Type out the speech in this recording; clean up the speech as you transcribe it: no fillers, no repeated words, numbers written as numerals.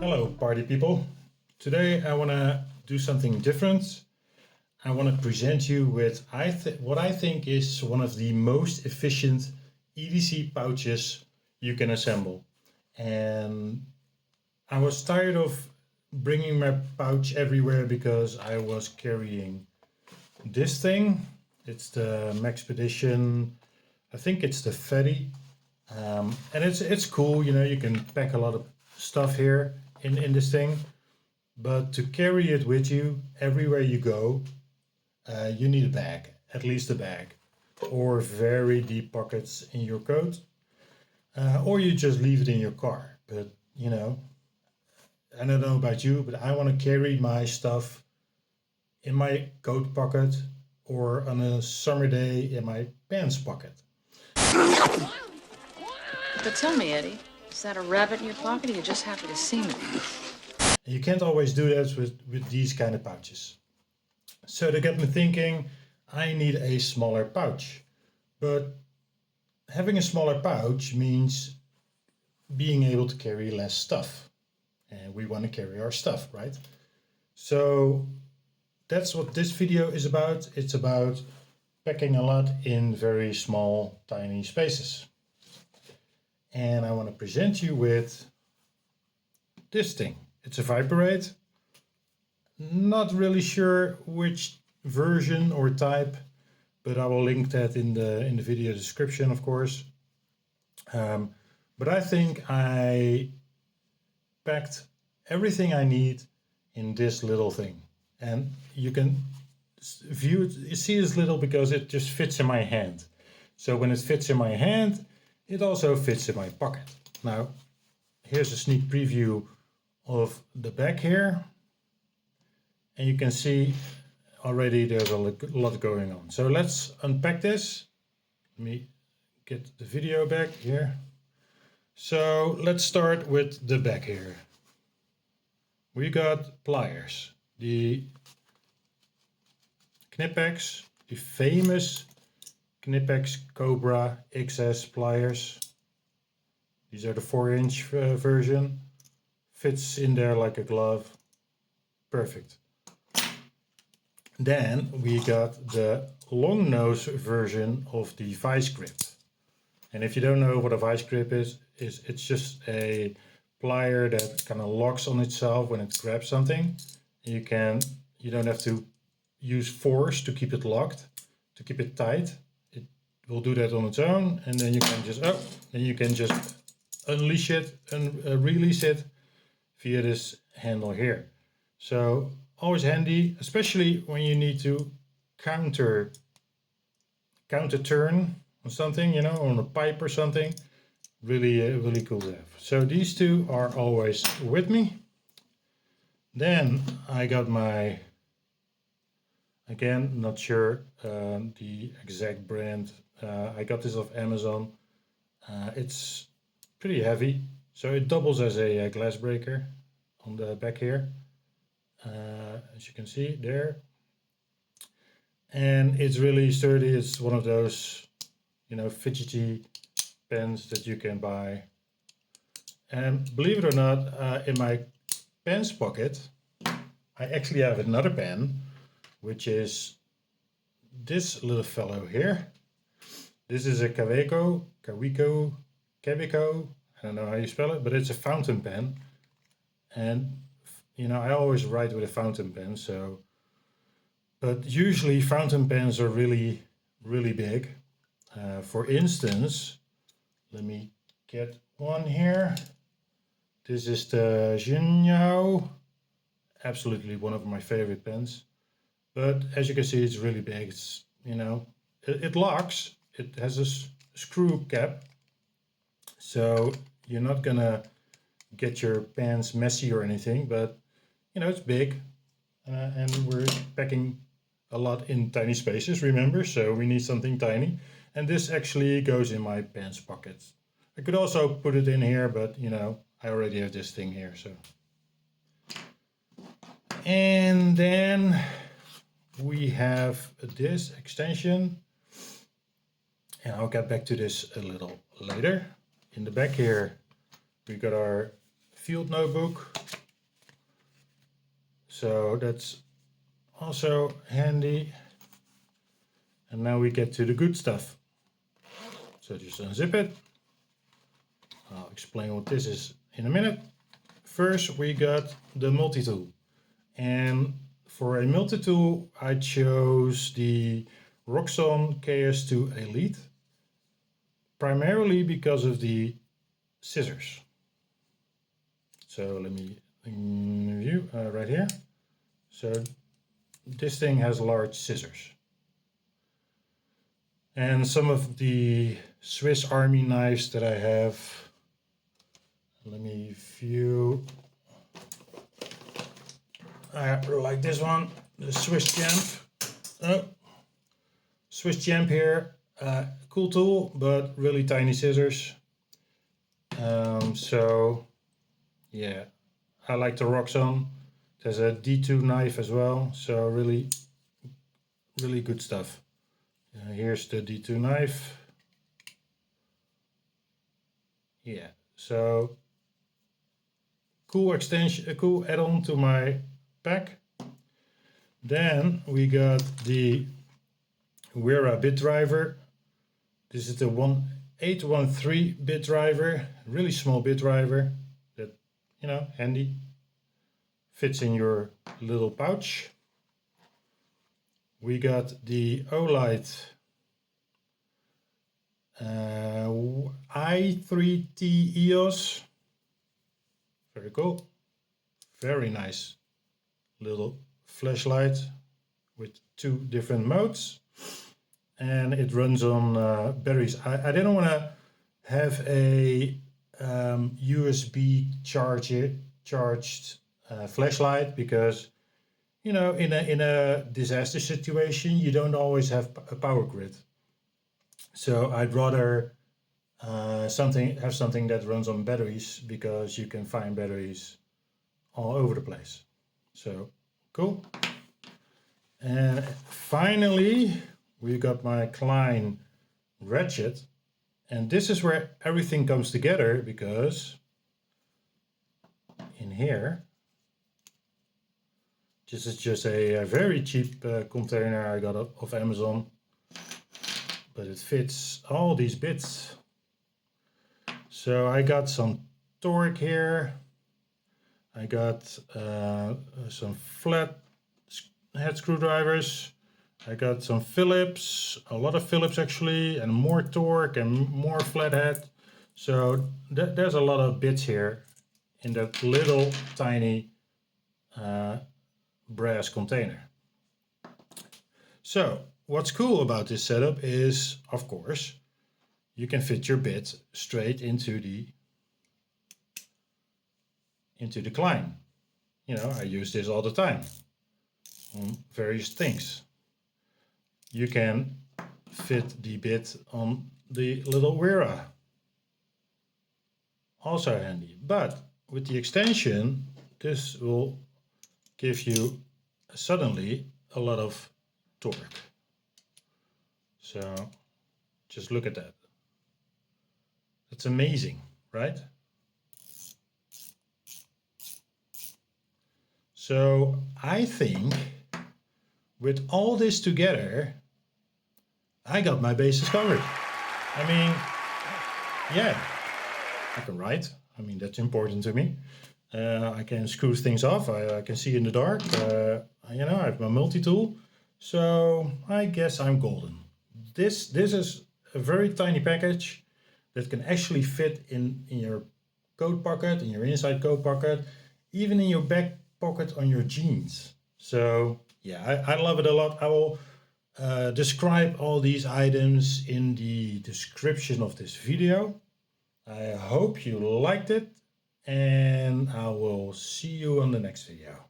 Hello party people. Today I want to do something different. I want to present you with what I think is one of the most efficient EDC pouches you can assemble. And I was tired of bringing my pouch everywhere because I was carrying this thing. It's the Maxpedition, I think it's the Fatty. And it's cool, you know, you can pack a lot of stuff here in this thing. But to carry it with you everywhere you go, you need a bag, at least a bag, or very deep pockets in your coat, or you just leave it in your car. But you know, I don't know about you, but I want to carry my stuff in my coat pocket or on a summer day in my pants pocket. But tell me, Eddie, is that a rabbit in your pocket or are you just happy to see me? You can't always do that with these kind of pouches. So that got me thinking, I need a smaller pouch. But having a smaller pouch means being able to carry less stuff. And we want to carry our stuff, right? So that's what this video is about. It's about packing a lot in very small, tiny spaces. And I want to present you with this thing. It's a Viperade. Not really sure which version or type, but I will link that in the video description, of course. But I think I packed everything I need in this little thing. And you can view it, you see it's little because it just fits in my hand. So when it fits in my hand, it also fits in my pocket. Now, here's a sneak preview of the back here. And you can see already there's a lot going on. So let's unpack this. Let me get the video back here. So let's start with the back here. We got pliers. The Knipex, the famous Knipex Cobra XS pliers. These are the 4-inch version. Fits in there like a glove. Perfect. Then we got the long nose version of the Vise-Grip. And if you don't know what a Vise-Grip is it's just a plier that kind of locks on itself when it grabs something. You don't have to use force to keep it locked, to keep it tight. It will do that on its own, and then you can just unleash it and release it via this handle here. So always handy, especially when you need to counter turn on something, you know, on a pipe or something. Really cool to have. So these two are always with me. Then I got my, again, not sure the exact brand. I got this off Amazon. It's pretty heavy, so it doubles as a glass breaker on the back here. As you can see there, and it's really sturdy. It's one of those, you know, fidgety pens that you can buy. And believe it or not, in my pants pocket I actually have another pen, which is this little fellow here. This is a Kaweco, I don't know how you spell it, but it's a fountain pen. And you know, I always write with a fountain pen, so, but usually fountain pens are really big. For instance, let me get one here. This is the Jinyao, absolutely one of my favorite pens. But as you can see, it's really big. It's, you know, it locks. It has a screw cap, so you're not gonna get your pens messy or anything, but you know, it's big, and we're packing a lot in tiny spaces, remember, so we need something tiny. And this actually goes in my pants pocket. I could also put it in here, but you know, I already have this thing here, so. And then we have this extension. And I'll get back to this a little later. In the back here, we got our field notebook. So that's also handy. And now we get to the good stuff. So just unzip it. I'll explain what this is in a minute. First, we got the multi-tool. And for a multi-tool, I chose the Roxon KS2 Elite. Primarily because of the scissors. So let me review right here. So this thing has large scissors. And some of the Swiss Army knives that I have, let me view. I like this one, the Swiss Champ. Swiss Champ here, cool tool, but really tiny scissors. So yeah, I like the Roxon. There's a D2 knife as well, so really good stuff. Here's the D2 knife. Yeah, so cool extension, a cool add-on to my pack. Then we got the Wera bit driver. This is the 813 bit driver, really small bit driver that, you know, handy. Fits in your little pouch. We got the OLight i3T EOS. Very cool. Very nice little flashlight with 2 different modes. And it runs on batteries. I didn't want to have a USB charged flashlight because, you know, in a disaster situation, you don't always have a power grid. So I'd rather have something that runs on batteries because you can find batteries all over the place. So cool. And finally, we got my Klein Ratchet. And this is where everything comes together because in here, this is just a very cheap container I got off Amazon, but it fits all these bits. So I got some torque here. I got some flat head screwdrivers. I got some Phillips, a lot of Phillips actually, and more torque and more flathead. So there's a lot of bits here in that little tiny brass container. So what's cool about this setup is, of course, you can fit your bit straight into the Klein. You know, I use this all the time on various things. You can fit the bit on the little Wera. Also handy. But with the extension, this will give you suddenly a lot of torque. So just look at that. That's amazing, right? So I think with all this together, I got my bases covered. I mean, yeah, I can write. I mean, that's important to me. I can screw things off. I can see in the dark. You know, I have my multi-tool. So I guess I'm golden. This is a very tiny package that can actually fit in your coat pocket, in your inside coat pocket, even in your back pocket on your jeans. So yeah, I love it a lot. I will describe all these items in the description of this video. I hope you liked it, and I will see you on the next video.